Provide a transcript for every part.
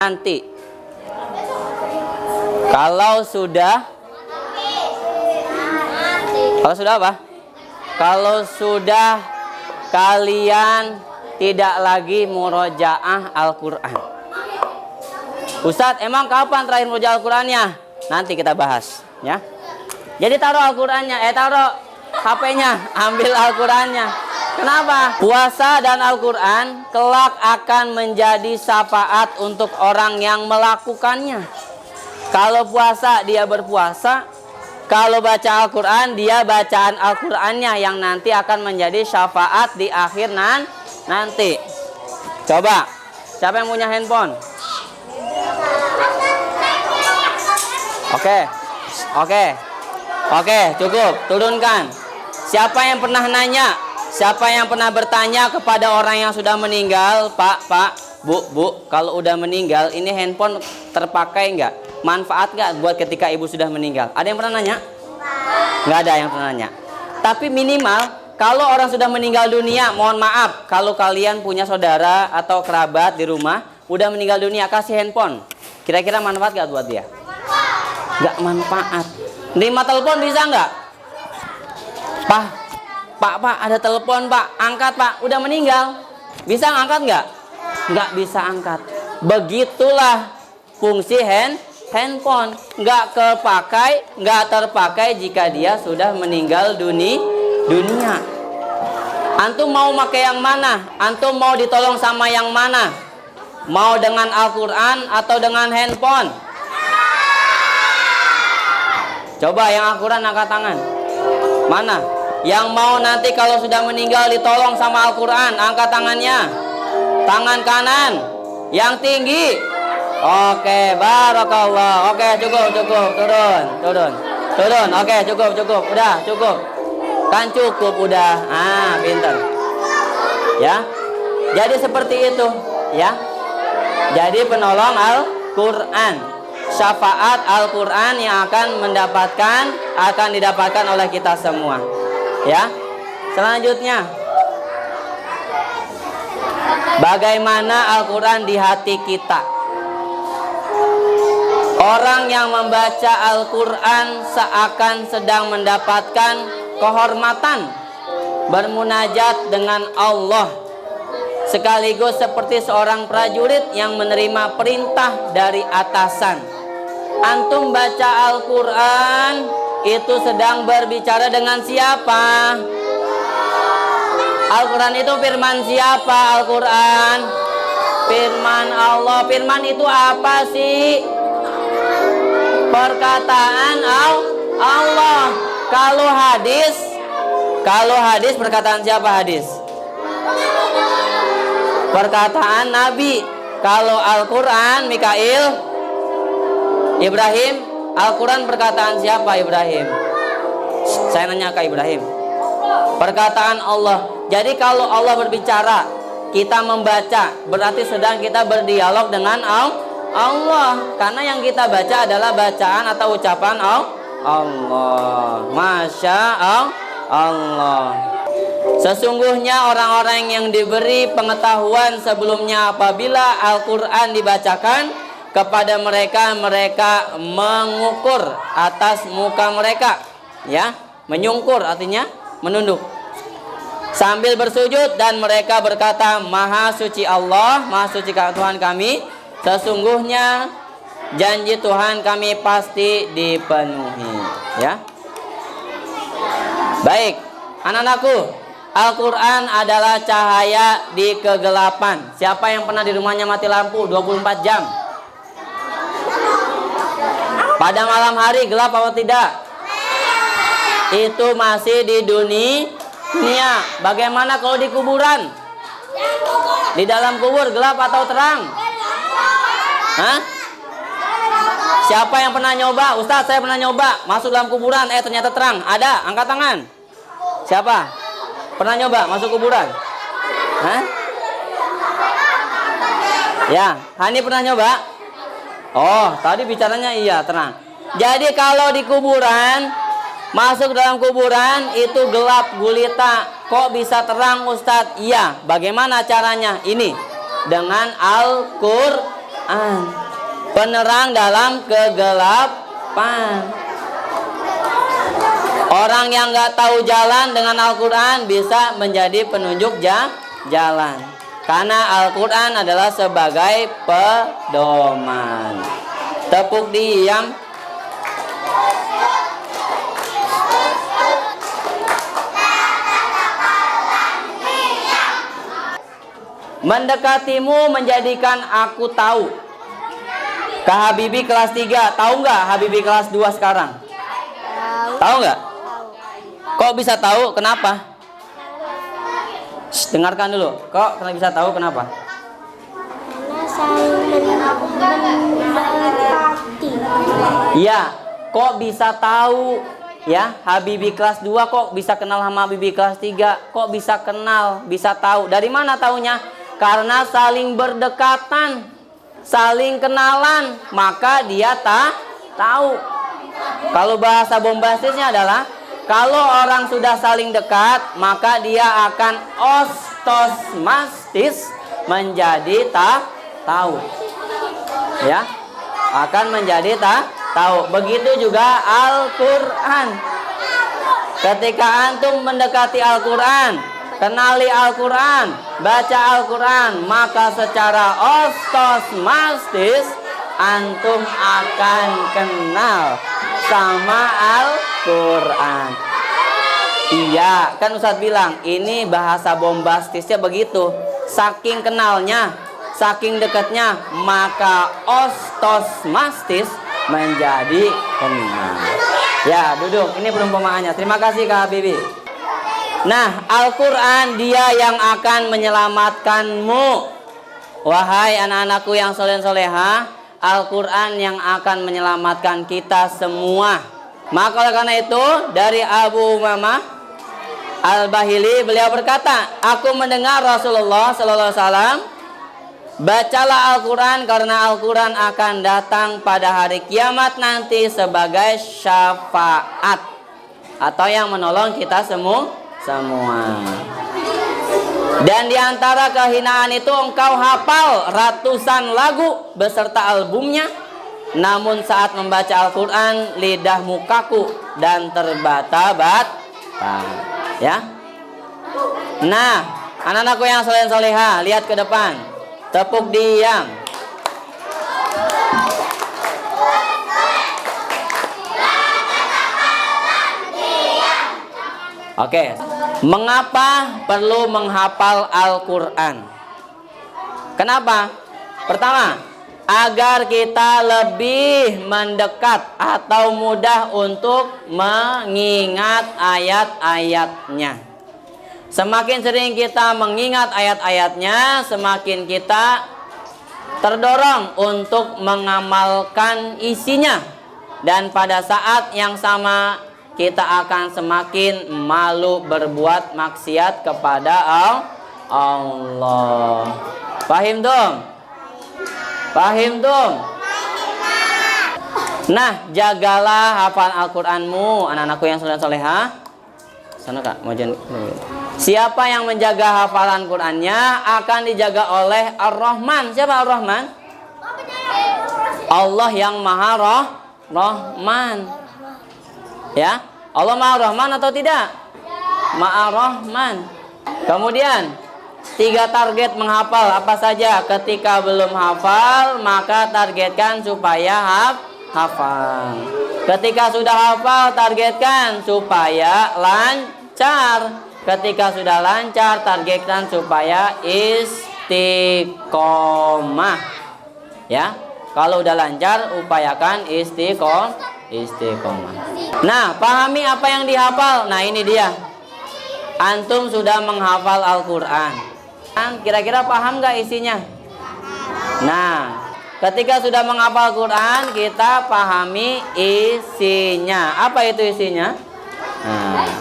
nanti. Kalau sudah apa? Kalau sudah kalian tidak lagi murojaah Al-Quran. Ustadz, emang kapan terakhir murojaah Al-Qurannya? Nanti kita bahas, ya. Jadi taruh Al-Qurannya, taruh HP-nya, ambil Al-Qurannya. Kenapa? Puasa dan Al-Quran kelak akan menjadi syafaat untuk orang yang melakukannya. Kalau puasa dia berpuasa, kalau baca Al-Quran dia bacaan Al-Qurannya yang nanti akan menjadi syafaat di akhir nanti. Coba, siapa yang punya handphone? Oke, cukup, turunkan. Siapa yang pernah nanya? Siapa yang pernah bertanya kepada orang yang sudah meninggal, Pak, Bu, kalau udah meninggal, ini handphone terpakai nggak? Manfaat nggak buat ketika ibu sudah meninggal? Ada yang pernah nanya? Nggak ada yang pernah nanya. Tapi minimal, kalau orang sudah meninggal dunia, mohon maaf, kalau kalian punya saudara atau kerabat di rumah, udah meninggal dunia, kasih handphone. Kira-kira manfaat nggak buat dia? Nggak manfaat. Nerima telepon bisa nggak? Pak, ada telepon, Pak. Angkat, Pak. Udah meninggal. Bisa angkat nggak? Nggak bisa angkat. Begitulah fungsi handphone. Nggak terpakai jika dia sudah meninggal dunia. Antum mau pakai yang mana? Antum mau ditolong sama yang mana? Mau dengan Al-Quran atau dengan handphone? Coba yang Al-Quran angkat tangan. Mana? Yang mau nanti kalau sudah meninggal ditolong sama Al-Quran, angkat tangannya. Tangan kanan yang tinggi. Oke, barakallah. Oke, cukup. Turun. Oke, cukup. Udah, cukup. Kan cukup udah. Pintar. Ya. Jadi seperti itu, ya. Jadi penolong Al-Quran, syafaat Al-Quran yang akan didapatkan oleh kita semua. Ya, selanjutnya, bagaimana Al-Quran di hati kita? Orang yang membaca Al-Quran seakan sedang mendapatkan kehormatan, bermunajat dengan Allah, sekaligus seperti seorang prajurit yang menerima perintah dari atasan. Antum baca Al-Quran itu sedang berbicara dengan siapa? Al-Quran itu firman siapa? Al-Quran firman Allah. Firman itu apa sih? Perkataan Allah. Kalau hadis perkataan siapa hadis? Perkataan Nabi. Kalau Al-Quran, Mikail, Ibrahim. Al-Quran perkataan siapa? Ibrahim. Saya nanya ke Ibrahim. Perkataan Allah. Jadi kalau Allah berbicara, kita membaca, berarti sedang kita berdialog dengan Allah. Karena yang kita baca adalah bacaan atau ucapan Allah. Masya Allah. Sesungguhnya orang-orang yang diberi pengetahuan sebelumnya, apabila Al-Quran dibacakan kepada mereka mengukur atas muka mereka, ya, menyungkur artinya menunduk sambil bersujud, dan mereka berkata, Maha suci Allah, Maha suci Tuhan kami, sesungguhnya janji Tuhan kami pasti dipenuhi. Ya, baik anak-anakku, Al-Quran adalah cahaya di kegelapan. Siapa yang pernah di rumahnya mati lampu 24 jam? Pada malam hari gelap atau tidak? Itu masih di dunia. Bagaimana kalau di kuburan? Di dalam kubur gelap atau terang? Hah? Siapa yang pernah nyoba? Ustaz, saya pernah nyoba masuk dalam kuburan, ternyata terang. Ada? Angkat tangan. Siapa? Pernah nyoba masuk kuburan? Hah? Ya, Hani pernah nyoba? Oh, tadi bicaranya iya, tenang. Jadi kalau di kuburan, masuk dalam kuburan itu gelap gulita. Kok bisa terang, Ustadz? Iya, bagaimana caranya? Ini dengan Al-Quran. Penerang dalam kegelapan. Orang yang nggak tahu jalan dengan Al-Quran bisa menjadi penunjuk jalan. Karena Al-Quran adalah sebagai pedoman. Tepuk diam. Mendekatimu menjadikan aku tahu. Kak Habibie kelas 3, tahu nggak Habibie kelas 2 sekarang? Tahu nggak? Kok bisa tahu? Kenapa? Dengarkan dulu. Kok bisa tahu kenapa? Karena saling mendekati. Iya. Kok bisa tahu? Ya, Habibie kelas 2 kok bisa kenal sama Habibie kelas 3? Kok bisa kenal? Bisa tahu? Dari mana taunya? Karena saling berdekatan, saling kenalan, maka dia tahu. Kalau bahasa bombastisnya adalah kalau orang sudah saling dekat, maka dia akan otomatis menjadi tahu. Ya, akan menjadi tahu. Begitu juga Al-Quran. Ketika antum mendekati Al-Quran, kenali Al-Quran, baca Al-Quran, maka secara otomatis antum akan kenal sama Al-Quran. Iya, kan Ustadz bilang ini bahasa bombastisnya begitu. Saking kenalnya, saking dekatnya, maka otomatis menjadi kenal. Ya, duduk. Ini perumpamaannya. Terima kasih Kak Habibie. Nah, Al-Quran dia yang akan menyelamatkanmu. Wahai anak-anakku yang soleh-solehah, Al-Quran yang akan menyelamatkan kita semua. Maka oleh karena itu, dari Abu Umamah Al-Bahili, beliau berkata, aku mendengar Rasulullah SAW, bacalah Al-Quran karena Al-Quran akan datang pada hari kiamat nanti sebagai syafaat atau yang menolong kita semua. Dan diantara kehinaan itu engkau hafal ratusan lagu beserta albumnya, namun saat membaca Al-Quran lidahmu kaku dan terbata-bata. Ya. Nah, anak-anakku yang soleh-soleha, lihat ke depan. Tepuk diam. Oke. Mengapa perlu menghafal Al-Quran? Kenapa? Pertama, agar kita lebih mendekat atau mudah untuk mengingat ayat-ayatnya. Semakin sering kita mengingat ayat-ayatnya, semakin kita terdorong untuk mengamalkan isinya. Dan pada saat yang sama, kita akan semakin malu berbuat maksiat kepada Allah. Paham dong? Paham dong? Nah, jagalah hafal Al-Quranmu, anak-anakku yang soleh-solehah. Sana Kak, mau jangan. Siapa yang menjaga hafalan Qurannya akan dijaga oleh Ar-Rahman. Siapa Ar-Rahman? Allah yang Maha Rahman. Ya, Allah Maha Rahman atau tidak? Maha Rahman. Kemudian 3 target menghafal apa saja? Ketika belum hafal, maka targetkan supaya hafal. Ketika sudah hafal, targetkan supaya lancar. Ketika sudah lancar, targetkan supaya istiqomah. Ya, kalau udah lancar, upayakan istiqomah. Nah, pahami apa yang dihafal. Nah, ini dia. Antum sudah menghafal Al-Quran. Kira-kira paham gak isinya? Nah, ketika sudah menghafal Al-Quran, kita pahami isinya. Apa itu isinya? Nah,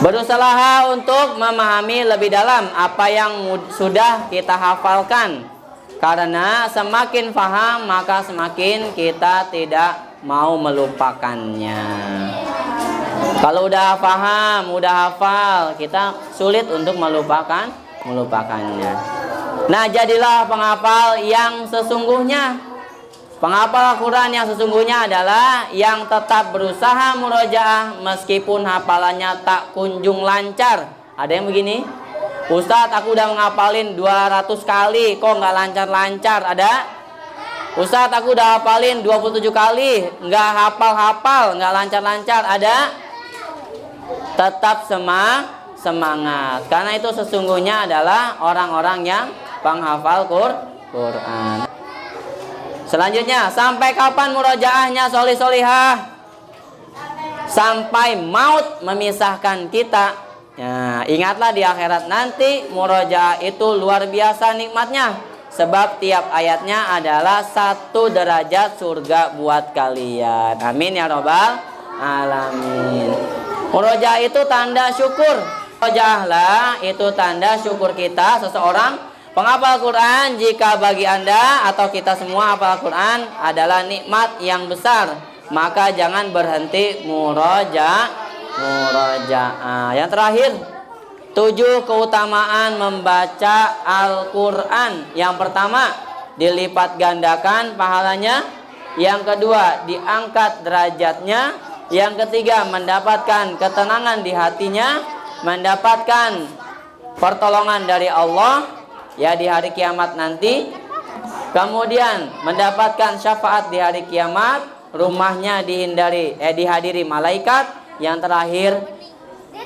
berusaha untuk memahami lebih dalam apa yang sudah kita hafalkan. Karena semakin paham, maka semakin kita tidak mau melupakannya. Kalau udah paham, udah hafal, kita sulit untuk melupakannya. Nah, jadilah penghafal yang sesungguhnya. Penghafal Al-Quran yang sesungguhnya adalah yang tetap berusaha murojaah meskipun hafalannya tak kunjung lancar. Ada yang begini, Ustadz aku udah menghafalin 200 kali kok nggak lancar-lancar. Ada? Ustadz aku udah hafalin 27 kali nggak hafal-hafal, nggak lancar-lancar. Ada? Tetap semangat, karena itu sesungguhnya adalah orang-orang yang penghafal Quran. Selanjutnya, sampai kapan murojaahnya solihah? Sampai maut memisahkan kita. Nah, ingatlah di akhirat nanti murojaah itu luar biasa nikmatnya. Sebab tiap ayatnya adalah 1 derajat surga buat kalian. Amin ya robbal alamin. Murojaah itu tanda syukur. Murojaahlah itu tanda syukur kita seseorang penghafal Quran. Jika bagi Anda atau kita semua hafal Quran adalah nikmat yang besar, maka jangan berhenti murojaah. Yang terakhir, 7 keutamaan membaca Al-Quran. Yang pertama, dilipat gandakan pahalanya. Yang kedua, diangkat derajatnya. Yang ketiga, mendapatkan ketenangan di hatinya, mendapatkan pertolongan dari Allah ya di hari kiamat nanti. Kemudian mendapatkan syafaat di hari kiamat, rumahnya dihadiri malaikat. Yang terakhir,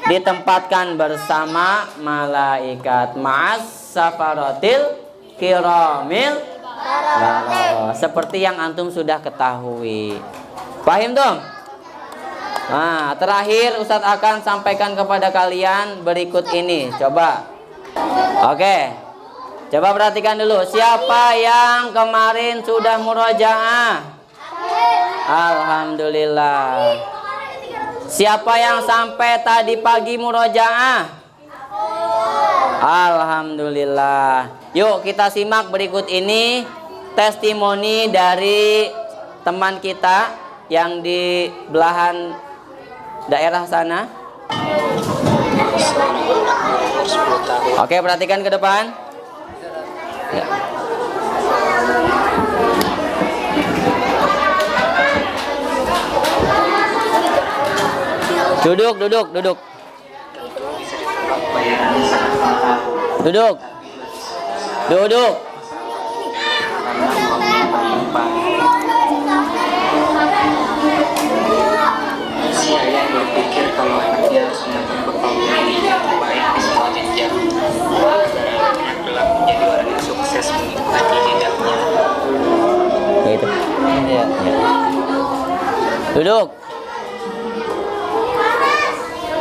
ditempatkan bersama malaikat ma'as safaratil kiramil bararah, seperti yang antum sudah ketahui. Paham tuh? Nah, terakhir Ustadz akan sampaikan kepada kalian berikut ini. Coba. Oke. Coba perhatikan dulu, siapa yang kemarin sudah murojaah? Alhamdulillah. Siapa yang sampai tadi pagi murojaah? Alhamdulillah. Yuk kita simak berikut ini testimoni dari teman kita yang di belahan daerah sana. Oke, perhatikan ke depan. Ya. Duduk. Duduk. Si ayah berpikir kalau anaknya harus mendapat bekal yang baik di semua jenjang agar anaknya kelak menjadi orang yang sukses mengikuti jejaknya. Gitu. Ya. Duduk.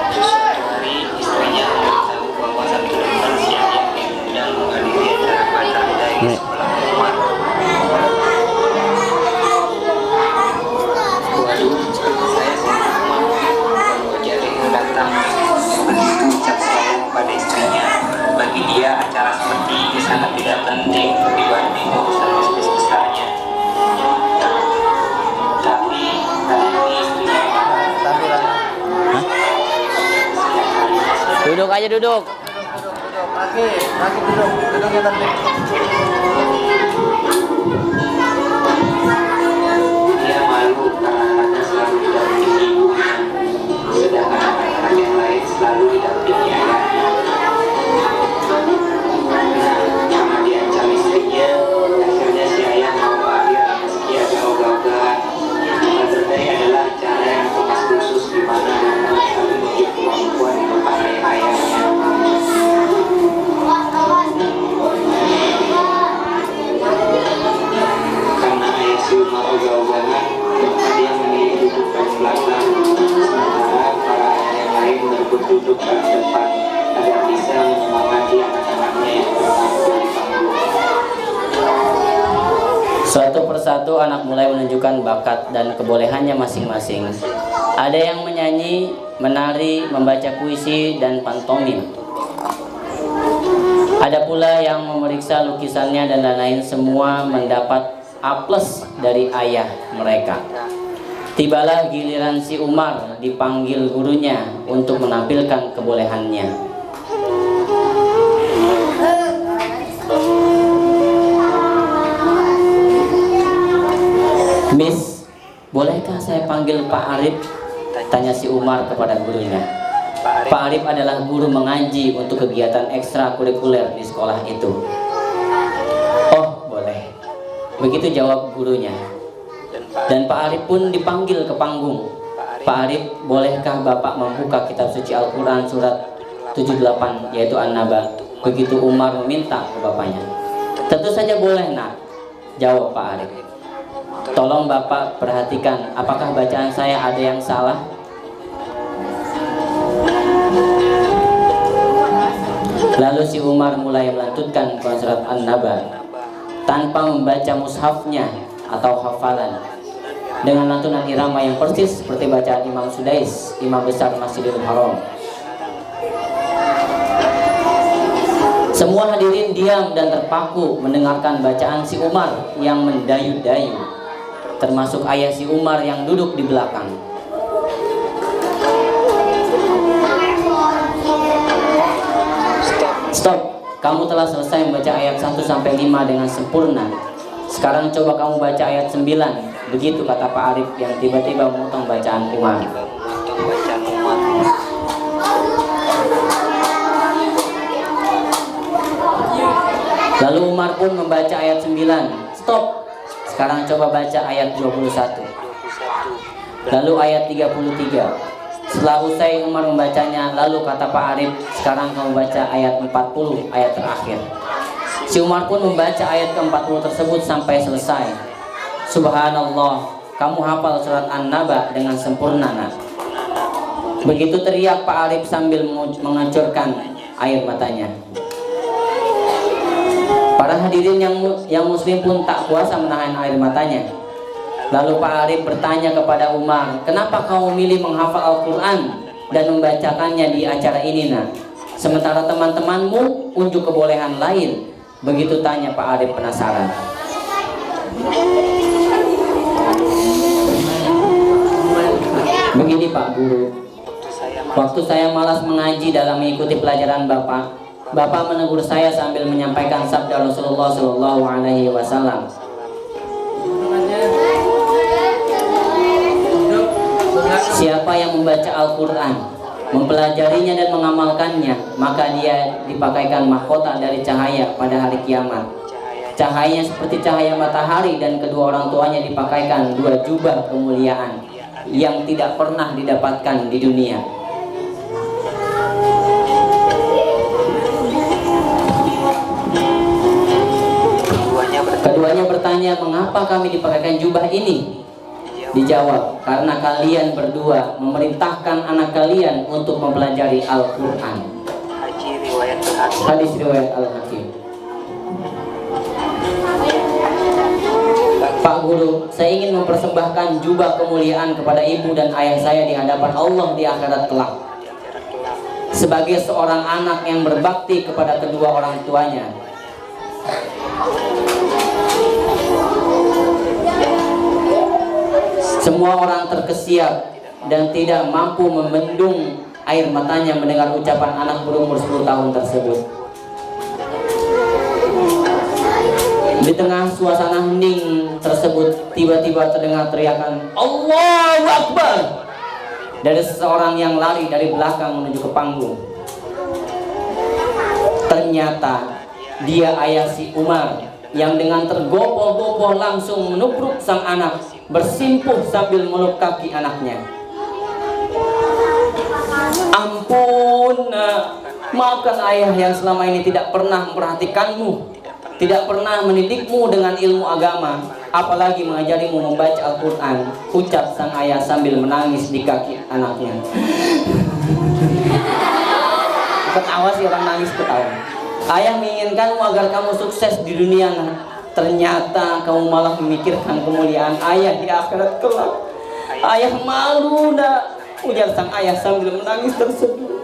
Suatu hari istrinya memberitahu bahwa Sabtu depan si ayah diundang menghadiri acara pacar dari sekolah Umar. Waduh, saya sangat malu kalau jadi datang. Begitu ucap saya pada istrinya. Bagi dia acara seperti ini sangat tidak penting dibanding urusan bisnis besarnya. Tapi kali ini istrinya Duduk aja, duduk. Lagi duduknya tadi. dia malu karena anaknya selalu didampingi ibunya, sedangkan anak-anak yang lain selalu didampingi ayahnya. Karena diancam istrinya, akhirnya si ayah mau hadir meski agak ogah-ogahan. Maternity adalah cara yang tugas khusus di mana anak selalu menunjuk kemampuan yang dipakai ayahnya. Karena ayah si Umar ogah-ogahan, maka dia memilih duduk paling belakang, sementara para ayah yang lain berebut duduk paling depan agar bisa menyemangati anak-anaknya yang berkumpul di panggung. Suatu persatu anak mulai menunjukkan bakat dan kebolehannya masing-masing. Ada yang menyanyi, menari, membaca puisi, dan pantomim. Ada pula yang memeriksa lukisannya dan lain-lain, semua mendapat A+ dari ayah mereka. Tibalah giliran si Umar dipanggil gurunya untuk menampilkan kebolehannya. Miss, bolehkah saya panggil Pak Arif? Tanya si Umar kepada gurunya. Pak Arif adalah guru mengaji untuk kegiatan ekstrakurikuler di sekolah itu. Oh, boleh. Begitu jawab gurunya. Dan Pak Arif pun dipanggil ke panggung. Pak Arif, bolehkah Bapak membuka kitab suci Al-Quran surat 78 yaitu An-Naba? Begitu Umar meminta ke bapaknya. Tentu saja boleh, nak, jawab Pak Arif. Tolong Bapak perhatikan, apakah bacaan saya ada yang salah? Lalu si Umar mulai melantunkan surat An-Naba tanpa membaca mushafnya atau hafalan, dengan lantunan irama yang persis seperti bacaan Imam Sudais, imam besar Masjidil Haram. Semua hadirin diam dan terpaku mendengarkan bacaan si Umar yang mendayu-dayu, termasuk ayah si Umar yang duduk di belakang. Stop, kamu telah selesai membaca ayat 1-5 dengan sempurna. Sekarang coba kamu baca ayat 9. Begitu kata Pak Arif yang tiba-tiba memotong bacaan Umar. Lalu Umar pun membaca ayat 9. Stop, sekarang coba baca ayat 21. Lalu ayat 33. Setelah usai Umar membacanya, lalu kata Pak Arif, sekarang kamu baca ayat 40, ayat terakhir. Si Umar pun membaca ayat ke-40 tersebut sampai selesai. Subhanallah, kamu hafal surat An-Naba dengan sempurna, nak. Begitu teriak Pak Arif sambil menghancurkan air matanya. Para hadirin yang muslim pun tak kuasa menahan air matanya. Lalu Pak Arif bertanya kepada Umar, kenapa kamu milih menghafal Al-Quran dan membacakannya di acara ini, nak? Sementara teman-temanmu unjuk kebolehan lain. Begitu tanya Pak Arif penasaran. Begini Pak Guru, waktu saya malas mengaji dalam mengikuti pelajaran Bapak menegur saya sambil menyampaikan sabda Rasulullah SAW. Siapa yang membaca Al-Quran, mempelajarinya dan mengamalkannya, maka dia dipakaikan mahkota dari cahaya pada hari kiamat. Cahayanya seperti cahaya matahari dan kedua orang tuanya dipakaikan 2 jubah kemuliaan yang tidak pernah didapatkan di dunia. Keduanya bertanya, mengapa kami dipakaikan jubah ini? Dijawab, karena kalian berdua memerintahkan anak kalian untuk mempelajari Al-Quran. Hadis riwayat Al-Hakim. Pak Guru, saya ingin mempersembahkan jubah kemuliaan kepada ibu dan ayah saya di hadapan Allah di akhirat kelak, sebagai seorang anak yang berbakti kepada kedua orang tuanya. Semua orang terkesiap dan tidak mampu membendung air matanya mendengar ucapan anak berumur 10 tahun tersebut. Di tengah suasana hening tersebut, tiba-tiba terdengar teriakan Allahu Akbar dari seseorang yang lari dari belakang menuju ke panggung. Ternyata dia ayah si Umar yang dengan tergopoh-gopoh langsung menubruk sang anak, bersimpuh sambil meluk kaki anaknya. Ampun, maafkan ayah yang selama ini tidak pernah memperhatikanmu, tidak pernah mendidikmu dengan ilmu agama, apalagi mengajarimu membaca Al-Quran, ucap sang ayah sambil menangis di kaki anaknya. Ketawa sih orang nangis ketawa. Ayah menginginkanmu agar kamu sukses di dunia, ternyata kamu malah memikirkan kemuliaan ayah di akhirat kelak. Ayah malu, nak, ujar sang ayah sambil menangis terseduh.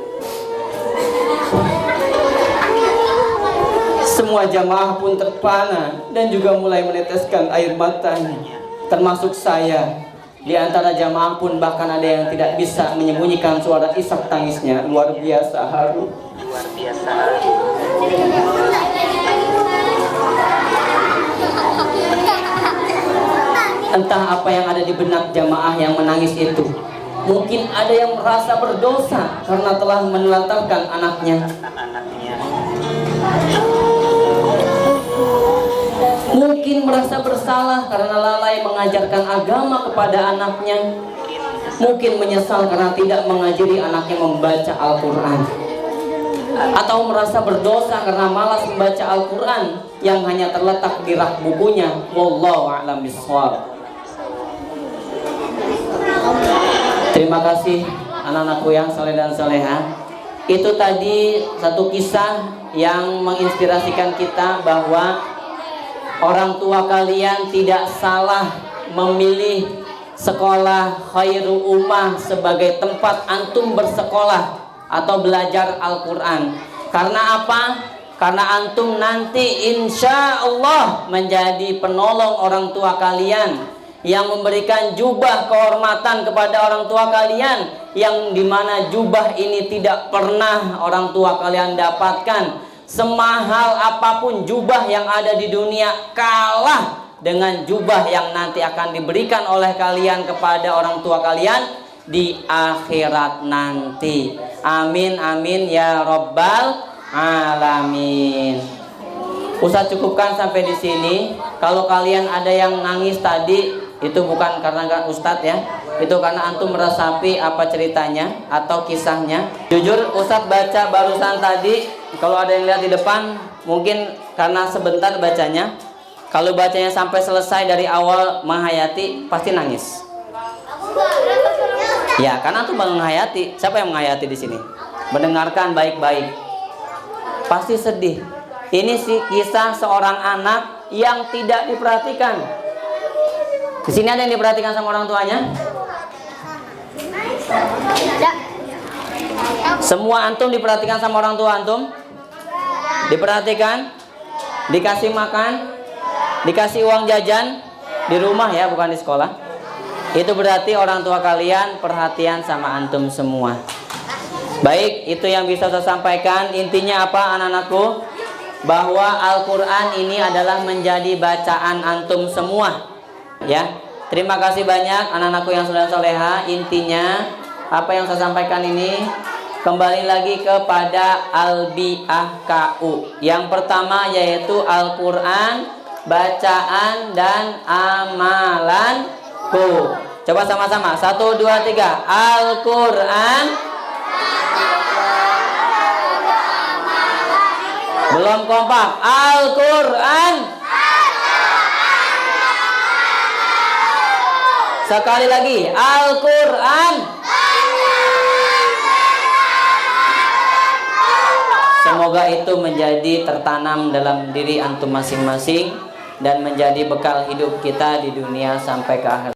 Semua jamaah pun terpana dan juga mulai meneteskan air matanya, termasuk saya. Di antara jamaah pun bahkan ada yang tidak bisa menyembunyikan suara isak tangisnya. Luar biasa haru. Luar biasa. Entah apa yang ada di benak jamaah yang menangis itu. Mungkin ada yang merasa berdosa karena telah menelantarkan anaknya. Mungkin merasa bersalah karena lalai mengajarkan agama kepada anaknya. Mungkin menyesal karena tidak mengajari anaknya membaca Al-Quran. Atau merasa berdosa karena malas membaca Al-Quran yang hanya terletak di rak bukunya. Wallahu a'lam bishawab. Terima kasih anak-anakku yang saleh dan saleha. Itu tadi satu kisah yang menginspirasikan kita bahwa orang tua kalian tidak salah memilih sekolah Khairul Ummah sebagai tempat antum bersekolah atau belajar Al-Quran. Karena apa? Karena antum nanti insya Allah menjadi penolong orang tua kalian, yang memberikan jubah kehormatan kepada orang tua kalian, yang dimana jubah ini tidak pernah orang tua kalian dapatkan. Semahal apapun jubah yang ada di dunia kalah dengan jubah yang nanti akan diberikan oleh kalian kepada orang tua kalian di akhirat nanti. Amin amin ya rabbal alamin. Ustaz cukupkan sampai di sini. Kalau kalian ada yang nangis tadi, itu bukan karena Ustadz ya, itu karena antum meresapi apa ceritanya atau kisahnya. Jujur Ustadz baca barusan tadi, kalau ada yang lihat di depan mungkin karena sebentar bacanya. Kalau bacanya sampai selesai dari awal menghayati pasti nangis. Ya karena antum menghayati. Siapa yang menghayati di sini? Mendengarkan baik-baik. Pasti sedih. Ini sih kisah seorang anak yang tidak diperhatikan. Di sini ada yang diperhatikan sama orang tuanya? Semua antum diperhatikan sama orang tua antum? Diperhatikan? Dikasih makan? Dikasih uang jajan? Di rumah ya, bukan di sekolah. Itu berarti orang tua kalian perhatian sama antum semua. Baik, itu yang bisa saya sampaikan. Intinya apa anak-anakku? Bahwa Al-Quran ini adalah menjadi bacaan antum semua. Ya, terima kasih banyak anak-anakku yang sudah soleha. Intinya apa yang saya sampaikan ini kembali lagi kepada Al-Bi'ah KU. Yang pertama yaitu Al-Quran, bacaan dan amalanku. Coba sama-sama, 1, 2, 3. Al-Quran, belum kompak. Al-Quran. Sekali lagi, Al-Quran. Semoga itu menjadi tertanam dalam diri antum masing-masing dan menjadi bekal hidup kita di dunia sampai ke akhir.